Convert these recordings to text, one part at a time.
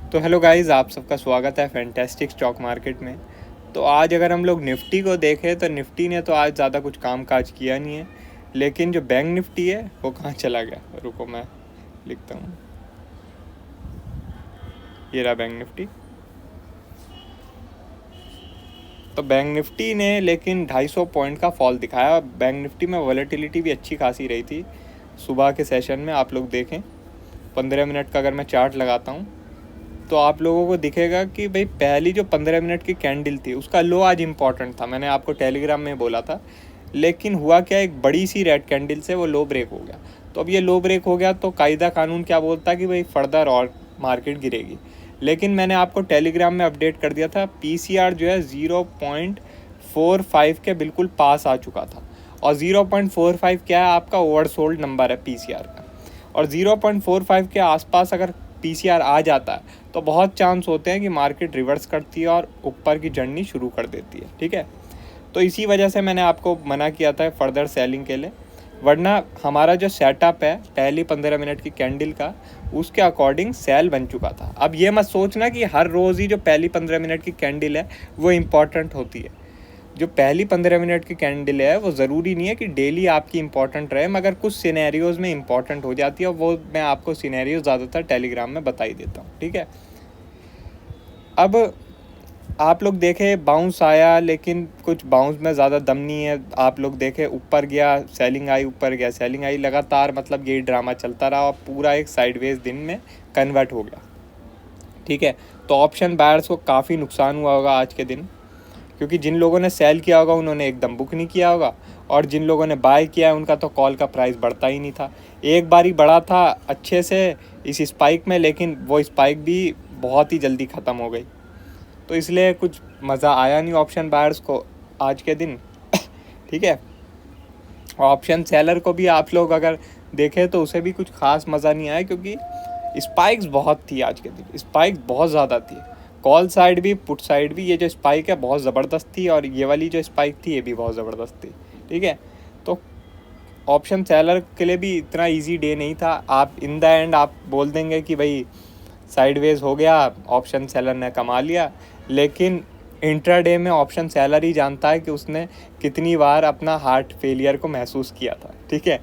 तो hello guys, आप सबका स्वागत है फैंटेस्टिक स्टॉक मार्केट में। तो आज अगर हम लोग निफ्टी को देखें तो निफ्टी ने तो आज ज़्यादा कुछ काम काज किया नहीं है, लेकिन जो बैंक निफ्टी है वो कहाँ चला गया। रुको मैं लिखता हूँ। ये रहा बैंक निफ्टी। तो बैंक निफ्टी ने लेकिन 250 पॉइंट का फॉल दिखाया। बैंक निफ्टी में वॉलेटिलिटी भी अच्छी खासी रही थी सुबह के सेशन में। आप लोग देखें 15 मिनट का अगर मैं चार्ट लगाता हूँ तो आप लोगों को दिखेगा कि भाई पहली जो 15 मिनट की कैंडल थी उसका लो आज इम्पॉर्टेंट था, मैंने आपको टेलीग्राम में बोला था। लेकिन हुआ क्या, एक बड़ी सी रेड कैंडल से वो लो ब्रेक हो गया। तो अब ये लो ब्रेक हो गया तो कायदा कानून क्या बोलता है कि भाई फर्दर और मार्केट गिरेगी। लेकिन मैंने आपको टेलीग्राम में अपडेट कर दिया था, पीसीआर जो है 0.45 के बिल्कुल पास आ चुका था। और 0.45 क्या है, आपका ओवरसोल्ड नंबर है पीसीआर का। और 0.45 के आसपास अगर पीसीआर आ जाता है तो बहुत चांस होते हैं कि मार्केट रिवर्स करती है और ऊपर की जर्नी शुरू कर देती है। ठीक है, तो इसी वजह से मैंने आपको मना किया था फर्दर सेलिंग के लिए। वरना हमारा जो सेटअप है पहली 15 मिनट की कैंडल का, उसके अकॉर्डिंग सेल बन चुका था। अब ये मत सोचना कि हर रोज़ ही जो पहली 15 मिनट की कैंडल है वो इम्पॉर्टेंट होती है। जो पहली 15 मिनट की कैंडल है वो ज़रूरी नहीं है कि डेली आपकी इंपॉर्टेंट रहे, मगर कुछ सिनेरियोज़ में इंपॉर्टेंट हो जाती है। वो मैं आपको सिनेरियो ज़्यादातर टेलीग्राम में बता ही देता हूँ। ठीक है, अब आप लोग देखें बाउंस आया, लेकिन कुछ बाउंस में ज़्यादा दम नहीं है। आप लोग देखें ऊपर गया, सेलिंग आई, ऊपर गया, सेलिंग आई, लगातार मतलब यही ड्रामा चलता रहा और पूरा एक साइडवेज दिन में कन्वर्ट हो गया। ठीक है, तो ऑप्शन बायर्स को काफ़ी नुकसान हुआ होगा आज के दिन, क्योंकि जिन लोगों ने सेल किया होगा उन्होंने एकदम बुक नहीं किया होगा, और जिन लोगों ने बाय किया है उनका तो कॉल का प्राइस बढ़ता ही नहीं था। एक बार ही बढ़ा था अच्छे से इस स्पाइक में, लेकिन वो स्पाइक भी बहुत ही जल्दी ख़त्म हो गई। तो इसलिए कुछ मज़ा आया नहीं ऑप्शन बायर्स को आज के दिन। ठीक है, ऑप्शन सेलर को भी आप लोग अगर देखें तो उसे भी कुछ खास मज़ा नहीं आया, क्योंकि स्पाइक्स बहुत थी आज के दिन, स्पाइक्स बहुत ज़्यादा थी। कॉल साइड भी पुट साइड भी, ये जो स्पाइक है बहुत ज़बरदस्त थी, और ये वाली जो स्पाइक थी ये भी बहुत ज़बरदस्त थी। ठीक है, तो ऑप्शन सेलर के लिए भी इतना इजी डे नहीं था। आप इन द एंड आप बोल देंगे कि भाई साइडवेज हो गया, ऑप्शन सेलर ने कमा लिया, लेकिन इंट्राडे में ऑप्शन सेलर ही जानता है कि उसने कितनी बार अपना हार्ट फेलियर को महसूस किया था। ठीक है,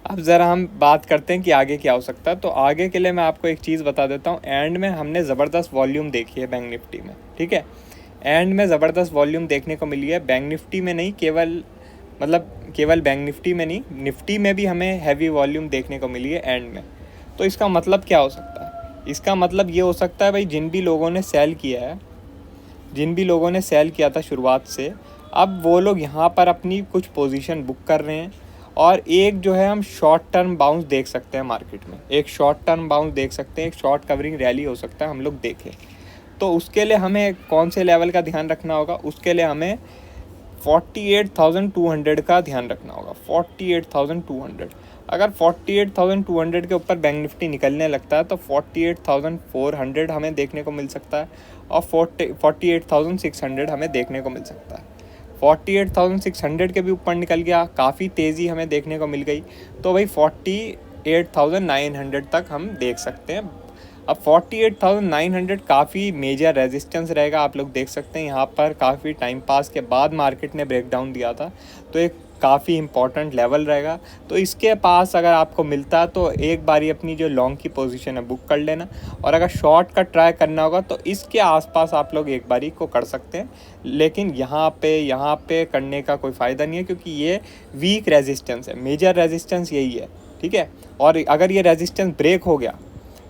अब ज़रा हम बात करते हैं कि आगे क्या हो सकता है। तो आगे के लिए मैं आपको एक चीज़ बता देता हूँ। एंड में हमने ज़बरदस्त वॉल्यूम देखी है बैंक निफ्टी में। ठीक है, एंड में ज़बरदस्त वॉल्यूम देखने को मिली है। बैंक निफ्टी में नहीं, केवल बैंक निफ्टी में नहीं, निफ्टी में भी हमें हैवी वॉल्यूम देखने को मिली है एंड में। तो इसका मतलब क्या हो सकता है? इसका मतलब ये हो सकता है भाई जिन भी लोगों ने सेल किया है, जिन भी लोगों ने सेल किया था शुरुआत से, अब वो लोग यहाँ पर अपनी कुछ पोजीशन बुक कर रहे हैं। और एक जो है हम शॉर्ट टर्म बाउंस देख सकते हैं मार्केट में, एक शॉर्ट टर्म बाउंस देख सकते हैं, एक शॉर्ट कवरिंग रैली हो सकता है हम लोग देखें। तो उसके लिए हमें कौन से लेवल का ध्यान रखना होगा? उसके लिए हमें 48,200 का ध्यान रखना होगा। 48,200, अगर 48,200 के ऊपर बैंक निफ्टी निकलने लगता है तो 48,400 हमें देखने को मिल सकता है, और 48,600 हमें देखने को मिल सकता है। 48,600 के भी ऊपर निकल गया, काफ़ी तेज़ी हमें देखने को मिल गई, तो भाई 48,900 तक हम देख सकते हैं। अब 48,900 काफ़ी मेजर रेजिस्टेंस रहेगा। आप लोग देख सकते हैं यहाँ पर काफ़ी टाइम पास के बाद मार्केट ने ब्रेकडाउन दिया था, तो एक काफ़ी इंपॉर्टेंट लेवल रहेगा। तो इसके पास अगर आपको मिलता है तो एक बारी अपनी जो लॉन्ग की पोजीशन है बुक कर लेना, और अगर शॉर्ट का ट्राई करना होगा तो इसके आसपास आप लोग एक बारी को कर सकते हैं। लेकिन यहाँ पे करने का कोई फ़ायदा नहीं है, क्योंकि ये वीक रेजिस्टेंस है, मेजर रेजिस्टेंस यही है। ठीक है, और अगर ये रेजिस्टेंस ब्रेक हो गया,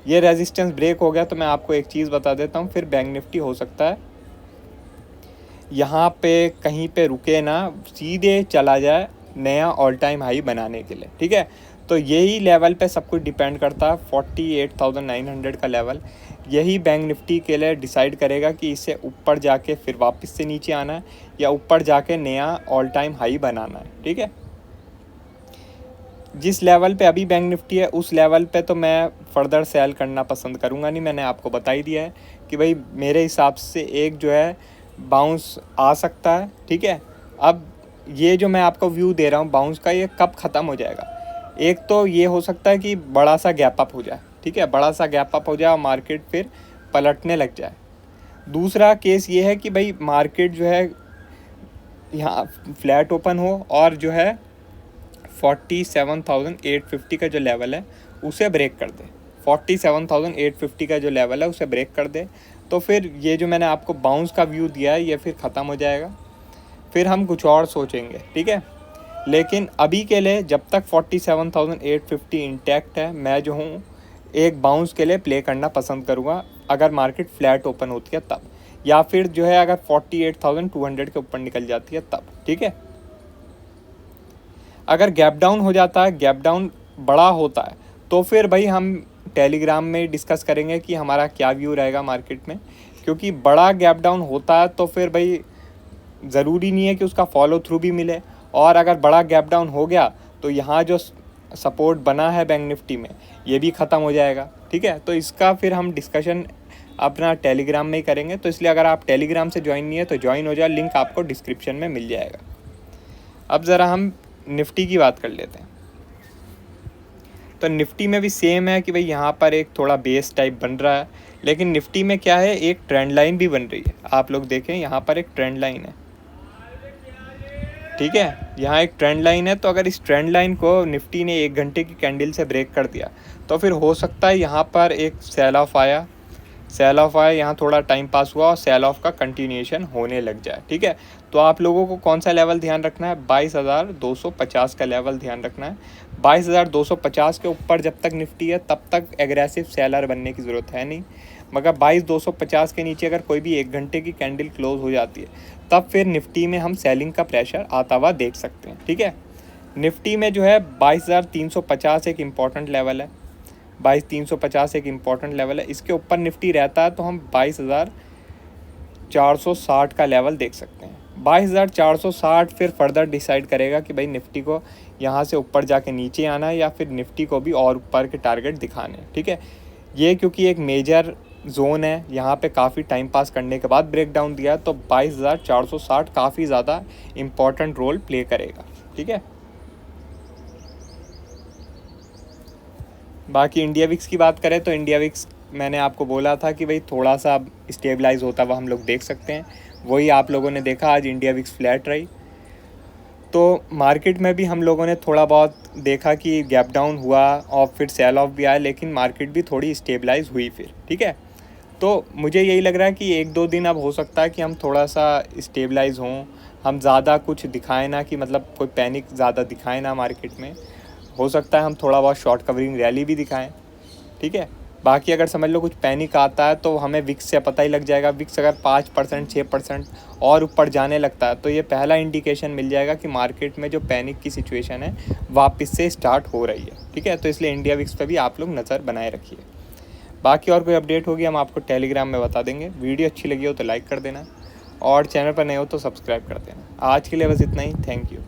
ये रेजिस्टेंस ब्रेक हो गया, तो मैं आपको एक चीज़ बता देता हूँ, फिर बैंक निफ्टी हो सकता है यहाँ पे कहीं पे रुके ना, सीधे चला जाए नया ऑल टाइम हाई बनाने के लिए। ठीक है, तो यही लेवल पे सब कुछ डिपेंड करता है। 48,900 का लेवल यही बैंक निफ्टी के लिए डिसाइड करेगा कि इसे ऊपर जाके फिर वापस से नीचे आना है, या ऊपर जाके नया ऑल टाइम हाई बनाना है। ठीक है, जिस लेवल पे अभी बैंक निफ्टी है उस लेवल पे तो मैं फ़र्दर सेल करना पसंद करूँगा नहीं। मैंने आपको बता ही दिया है कि भाई मेरे हिसाब से एक जो है बाउंस आ सकता है। ठीक है, अब ये जो मैं आपको व्यू दे रहा हूँ बाउंस का, ये कब ख़त्म हो जाएगा? एक तो ये हो सकता है कि बड़ा सा गैप अप हो जाए, ठीक है, बड़ा सा गैप अप हो जाए और मार्केट फिर पलटने लग जाए। दूसरा केस ये है कि भाई मार्केट जो है यहाँ फ्लैट ओपन हो और जो है 47,850 का जो लेवल है उसे ब्रेक कर दे, 47,850 का जो लेवल है उसे ब्रेक कर दे, तो फिर ये जो मैंने आपको बाउंस का व्यू दिया है ये फिर ख़त्म हो जाएगा, फिर हम कुछ और सोचेंगे, ठीक है। लेकिन अभी के लिए जब तक 47,850 इंटैक्ट है, मैं जो हूँ एक बाउंस के लिए प्ले करना पसंद करूँगा अगर मार्केट फ्लैट ओपन होती है तब, या फिर जो है अगर 48,200 के ऊपर निकल जाती है तब, ठीक है। अगर गैप डाउन हो जाता है, गैप डाउन बड़ा होता है, तो फिर भाई हम टेलीग्राम में डिस्कस करेंगे कि हमारा क्या व्यू रहेगा मार्केट में, क्योंकि बड़ा गैप डाउन होता है तो फिर भाई ज़रूरी नहीं है कि उसका फॉलो थ्रू भी मिले, और अगर बड़ा गैप डाउन हो गया तो यहाँ जो सपोर्ट बना है बैंक निफ्टी में ये भी ख़त्म हो जाएगा, ठीक है। तो इसका फिर हम डिस्कशन अपना टेलीग्राम में ही करेंगे, तो इसलिए अगर आप टेलीग्राम से ज्वाइन नहीं है तो ज्वाइन हो जाए, लिंक आपको डिस्क्रिप्शन में मिल जाएगा। अब ज़रा हम निफ्टी की बात कर लेते हैं। तो निफ्टी में भी सेम है कि भाई यहाँ पर एक थोड़ा बेस टाइप बन रहा है, लेकिन निफ्टी में क्या है, एक ट्रेंड लाइन भी बन रही है। आप लोग देखें यहाँ पर एक ट्रेंड लाइन है, ठीक है, यहाँ एक ट्रेंड लाइन है। तो अगर इस ट्रेंड लाइन को निफ्टी ने 1 घंटे की कैंडल से ब्रेक कर दिया तो फिर हो सकता है यहाँ पर एक सेल ऑफ आया, यहाँ थोड़ा टाइम पास हुआ और सेल ऑफ का कंटिन्यूएशन होने लग जाए, ठीक है। तो आप लोगों को कौन सा लेवल ध्यान रखना है, 22,250 का लेवल ध्यान रखना है। 22,250 के ऊपर जब तक निफ्टी है तब तक एग्रेसिव सेलर बनने की ज़रूरत है नहीं, मगर 22,250 के नीचे अगर कोई भी 1 घंटे की कैंडल क्लोज हो जाती है तब फिर निफ्टी में हम सेलिंग का प्रेशर आता हुआ देख सकते हैं, ठीक है। निफ्टी में जो है 22,350 एक इम्पॉर्टेंट लेवल है, 22,350 एक इम्पॉर्टेंट लेवल है। इसके ऊपर निफ्टी रहता है तो हम 22,460 का लेवल देख सकते हैं। 22,460 फिर फर्दर डिसाइड करेगा कि भाई निफ्टी को यहाँ से ऊपर जाके नीचे आना है या फिर निफ्टी को भी और ऊपर के टारगेट दिखाने हैं, ठीक है। ये क्योंकि एक मेजर जोन है, यहाँ पे काफ़ी टाइम पास करने के बाद ब्रेक डाउन दिया, तो 22,460 काफ़ी ज़्यादा इम्पॉर्टेंट रोल प्ले करेगा, ठीक है। बाकी इंडिया विक्स की बात करें तो इंडिया विक्स मैंने आपको बोला था कि भाई थोड़ा सा स्टेबलाइज होता हुआ हम लोग देख सकते हैं, वही आप लोगों ने देखा, आज इंडिया विक्स फ्लैट रही। तो मार्केट में भी हम लोगों ने थोड़ा बहुत देखा कि गैप डाउन हुआ और फिर सेल ऑफ भी आया, लेकिन मार्केट भी थोड़ी स्टेबलाइज हुई फिर, ठीक है। तो मुझे यही लग रहा है कि 1-2 दिन अब हो सकता है कि हम थोड़ा सा स्टेबलाइज हों, हम ज़्यादा कुछ दिखाएं ना, कि मतलब कोई पैनिक ज़्यादा दिखाएं ना मार्केट में। हो सकता है हम थोड़ा बहुत शॉर्ट कवरिंग रैली भी दिखाएं, ठीक है। बाकी अगर समझ लो कुछ पैनिक आता है तो हमें विक्स से पता ही लग जाएगा। विक्स अगर 5%, 6% और ऊपर जाने लगता है तो ये पहला इंडिकेशन मिल जाएगा कि मार्केट में जो पैनिक की सिचुएशन है वापस से स्टार्ट हो रही है, ठीक है। तो इसलिए इंडिया विक्स पे भी आप लोग नज़र बनाए रखिए। बाकी और कोई अपडेट होगी हम आपको टेलीग्राम में बता देंगे। वीडियो अच्छी लगी हो तो लाइक कर देना और चैनल पर नए हो तो सब्सक्राइब कर देना। आज के लिए बस इतना ही, थैंक यू।